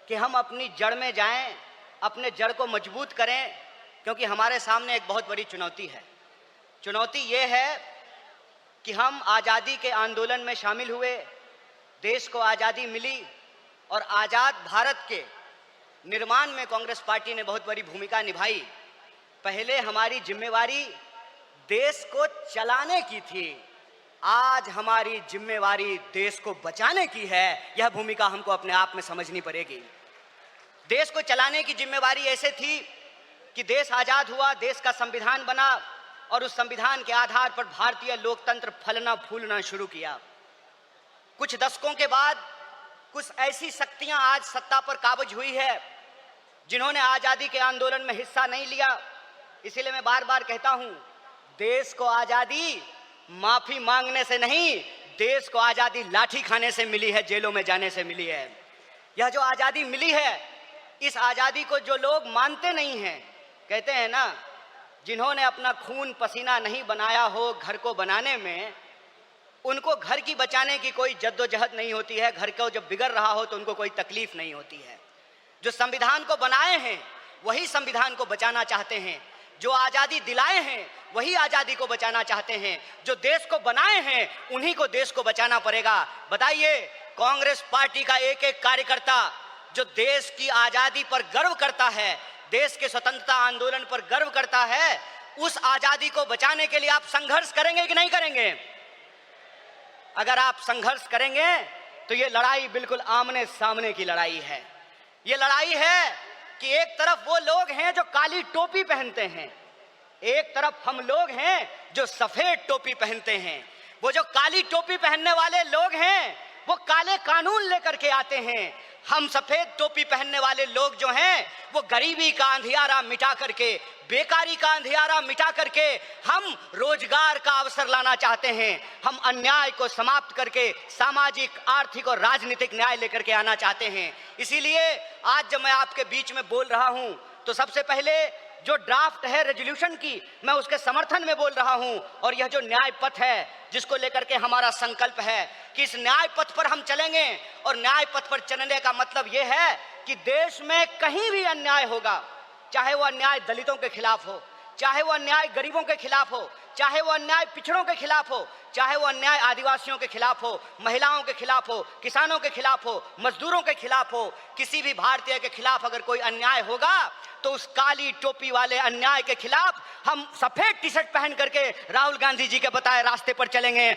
कि हम अपनी जड़ में जाएं, अपने जड़ को मजबूत करें, क्योंकि हमारे सामने एक बहुत बड़ी चुनौती है। चुनौती ये है कि हम आज़ादी के आंदोलन में शामिल हुए, देश को आज़ादी मिली और आज़ाद भारत के निर्माण में कांग्रेस पार्टी ने बहुत बड़ी भूमिका निभाई। पहले हमारी जिम्मेवारी देश को चलाने की थी, आज हमारी जिम्मेवारी देश को बचाने की है। यह भूमिका हमको अपने आप में समझनी पड़ेगी। देश को चलाने की जिम्मेवारी ऐसे थी कि देश आज़ाद हुआ, देश का संविधान बना और उस संविधान के आधार पर भारतीय लोकतंत्र फलना फूलना शुरू किया। कुछ दशकों के बाद कुछ ऐसी शक्तियां आज सत्ता पर काबिज हुई है जिन्होंने आज़ादी के आंदोलन में हिस्सा नहीं लिया। इसीलिए मैं बार बार कहता हूं, देश को आज़ादी माफी मांगने से नहीं, देश को आज़ादी लाठी खाने से मिली है, जेलों में जाने से मिली है। यह जो आज़ादी मिली है, इस आज़ादी को जो लोग मानते नहीं हैं, कहते हैं ना, जिन्होंने अपना खून पसीना नहीं बनाया हो घर को बनाने में, उनको घर की बचाने की कोई जद्दोजहद नहीं होती है। घर को जब बिगड़ रहा हो तो उनको कोई तकलीफ नहीं होती है। जो संविधान को बनाए हैं वही संविधान को बचाना चाहते हैं, जो आज़ादी दिलाए हैं वही आज़ादी को बचाना चाहते हैं, जो देश को बनाए हैं उन्हीं को देश को बचाना पड़ेगा। बताइए, कांग्रेस पार्टी का एक एक कार्यकर्ता जो देश की आज़ादी पर गर्व करता है, देश के स्वतंत्रता आंदोलन पर गर्व करता है, उस आज़ादी को बचाने के लिए आप संघर्ष करेंगे कि नहीं करेंगे? अगर आप संघर्ष करेंगे तो ये लड़ाई बिल्कुल आमने सामने की लड़ाई है। ये लड़ाई है कि एक तरफ वो लोग हैं जो काली टोपी पहनते हैं, एक तरफ हम लोग हैं जो सफेद टोपी पहनते हैं। वो जो काली टोपी पहनने वाले लोग हैं वो काले कानून लेकर के आते हैं। हम सफेद टोपी पहनने वाले लोग जो हैं वो गरीबी का अंधियारा मिटा करके, बेकारी का अंधियारा मिटा करके हम रोजगार का अवसर लाना चाहते हैं। हम अन्याय को समाप्त करके सामाजिक, आर्थिक और राजनीतिक न्याय लेकर के आना चाहते हैं। इसीलिए आज जब मैं आपके बीच में बोल रहा हूं तो सबसे पहले जो ड्राफ्ट है रेजोल्यूशन की, मैं उसके समर्थन में बोल रहा हूं। और यह जो न्याय पथ है जिसको लेकर के हमारा संकल्प है कि इस न्याय पथ पर हम चलेंगे, और न्याय पथ पर चलने का मतलब यह है कि देश में कहीं भी अन्याय होगा, चाहे वो अन्याय दलितों के खिलाफ हो, चाहे वो अन्याय गरीबों के खिलाफ हो, चाहे वो अन्याय पिछड़ों के खिलाफ हो, चाहे वो अन्याय आदिवासियों के खिलाफ हो, महिलाओं के खिलाफ हो, किसानों के खिलाफ हो, मजदूरों के खिलाफ हो, किसी भी भारतीय के खिलाफ अगर कोई अन्याय होगा तो उस काली टोपी वाले अन्याय के खिलाफ हम सफेद टी शर्ट पहन करके राहुल गांधी जी के बताए रास्ते पर चलेंगे।